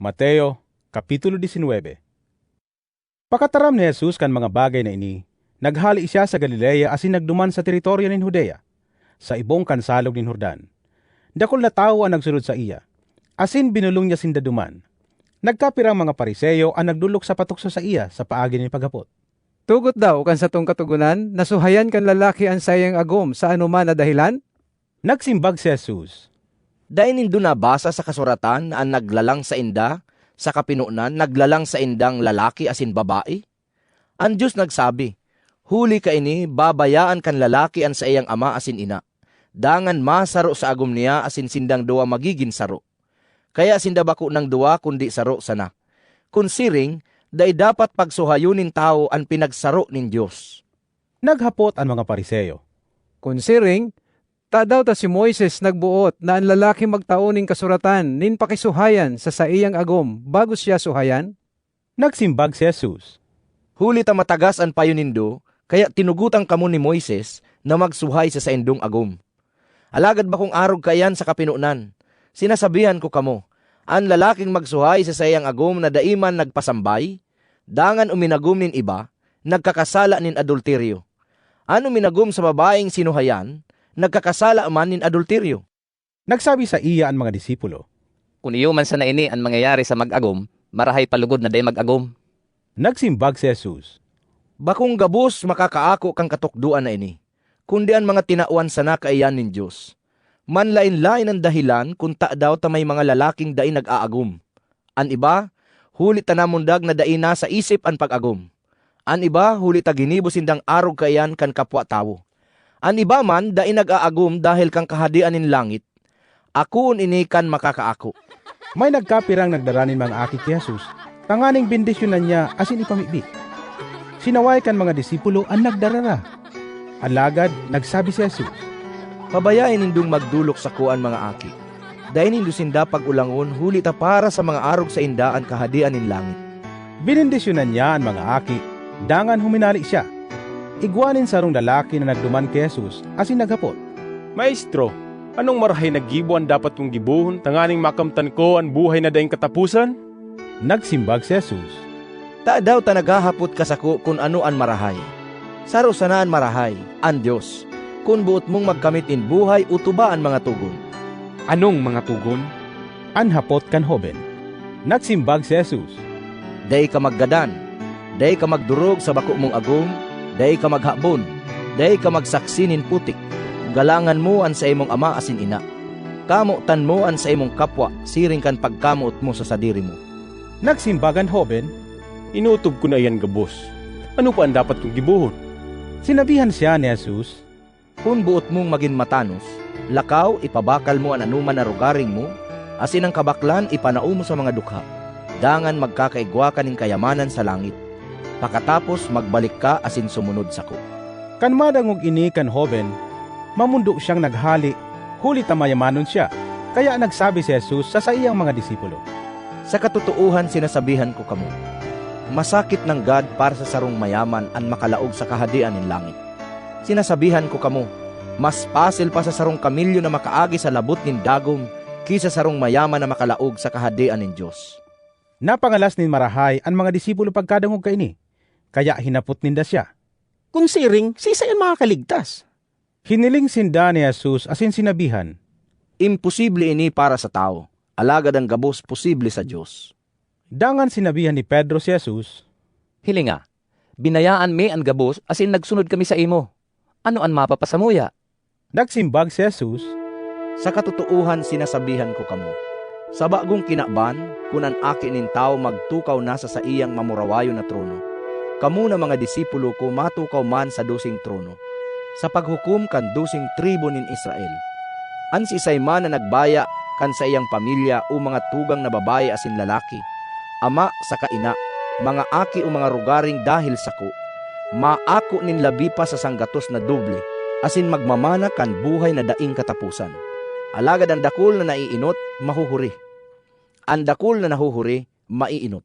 Mateo, Kapitulo 19. Pakataram ni Jesus kan mga bagay na ini, naghali siya sa Galilea asin nagduman sa teritoryo nin Judea, sa ibong kansalog nin Jordan. Dakol na tao ang nagsunod sa iya, asin binulong niya sindaduman. Nagkapirang mga Pariseo ang nagdulok sa patukso sa iya sa paagi nin paghapot. Tugot daw kan sa tong katugunan, nasuhayan kan lalaki ang sayang agom sa anuman na dahilan? Nagsimbag si Jesus. Dahil nindo nabasa sa kasuratan na ang naglalang sa inda, sa kapinunan, naglalang sa indang lalaki asin babae? Ang Diyos nagsabi, huli ka ini, babayaan kan lalaki an sa iyang ama asin ina. Dangan masaro sa agom niya asin sindang duwa magigin saro. Kaya sindabako ng duwa kundi saro sana. Kunsiring, dahil dapat pagsuhayunin tao ang pinagsaro nin Diyos. Naghapot ang mga Pariseo. Kunsiring, daw ta si Moises nagbuot na ang lalaki magtauning kasuratan nin pakisuhayan sa iyang agom bago siya suhayan? Nagsimbag si Jesus. Huli ta matagas ang payo nindo, kaya tinugutan kamo ni Moises na magsuhay sa saindong agom. Alagad ba kung arog kayan sa kapinunan? Sinasabihan ko kamo, ang lalaking magsuhay sa sayang agom na daiman nagpasambay, dangan uminagom nin iba, nagkakasala nin adulteryo. Ano minagom sa babaeng sinuhayan, nagkakasala man nin adulteryo. Nagsabi sa iya ang mga disipulo. Kung iyo man sa naini ang mangyayari sa mag-agom, marahay palugod na day mag-agom. Nagsimbag si Jesus. Bakong gabos makakaako kang katukduan na ini, kundi ang mga tinauan sana kaiyan nin Diyos. Manlain-lain ang dahilan kung daw ta may mga lalaking dai nag-aagom. An iba, huli ta namundag na dai na sa isip ang pag-agom. An iba, huli ta ginibo sindang arog kaiyan kan kapwa tawo. An iba man, dai nag-aagom dahil kang kahadian nin langit. Akoon ini kan makakaako. May nagkapirang nagdaranin mga akit ni Jesus, tanganing bendisyonan niya asin ipamibig. Sinaway kan mga disipulo ang nagdarara. Alagad, nagsabi si Jesus. Pabayain nindong magdulok sa kuan mga aki. Dahil nindo sinda pag-ulangon, huli ta para sa mga arog sa indaan kahadian nin langit. Binindisyonan niya ang mga aki, dangan huminali siya. Igwanin sarong lalaki na nagduman kay Jesus asin naghapot. Maestro, anong marahay na gibo ang dapat kong gibuhon tanganing makamtan ko ang buhay na daing katapusan? Nagsimbag si Jesus. Daw ta naghahapot ka sako kung ano an marahay. Saro sanaan marahay, an Diyos. Kung buot mong magkamit in buhay, utuba ang mga tugon. Anong mga tugon? Anhapot kan hoben. Nagsimbag si Jesus. Day ka maggadan, day ka magdurog sa bako mong agom, day ka maghabon, day ka magsaksinin putik. Galangan mo an sa imong ama asin ina. Kamutan mo an sa imong kapwa, siring kan pagkamuot mo sa sadiri mo. Nagsimbagan hoben. Inutob ko na iyan gabos. Ano pa ang dapat kong gibuhon? Sinabihan siya ni Jesus. Kung buot mong maging matanos, lakaw ipabakal mo ang anuman na rugaring mo, asin ang kabaklan ipanao mo sa mga dukha. Dangan magkakaigwa ka ning kayamanan sa langit. Pakatapos magbalik ka asin sumunod sako. Kan madangog ini kan hoben, mamundo siyang naghali, huli tamayamanon siya. Kaya nagsabi si Jesus sa iyang mga disipulo. Sa katutuuhan sinasabihan ko kamo, masakit ng God para sa sarong mayaman ang makalaog sa kahadian nin langit. Sinasabihan ko kamo, mas pasil pa sa sarong kamilyo na makaagi sa labot nin dagom kisa sarong mayaman na makalaog sa kahadian nin Diyos. Napangalas nin marahay ang mga disipulo pagkadangog kaini, kaya hinapot ninda siya. Kunsiring, sisa yung makakaligtas. Hiniling sinda ni Jesus asin sinabihan. Imposible ini para sa tao, alagad ang gabos posible sa Diyos. Dangan sinabihan ni Pedro si Jesus. Hilinga, binayaan mi ang gabos asin nagsunod kami sa imo. Ano ang mapapasamuya? Nagsimbag si Jesus. Sa katutuuhan sinasabihan ko kamo, sa bagong kinaban, kunan aki nin tao magtukaw na sa iyang mamurawayo na trono. Kamu na mga disipulo ko matukaw man sa dusing trono, sa paghukom kan dusing tribo nin Israel. An si man na nagbaya kan sa iyang pamilya o mga tugang na babae asin lalaki, ama sa kaina, mga aki o mga rugaring dahil sako, maako nin labi pa sa sanggatos na doble, asin magmamana kan buhay na daing katapusan. Alagad ang dakul na naiinot, mahuhuri. Ang dakul na nahuhuri, maiinot.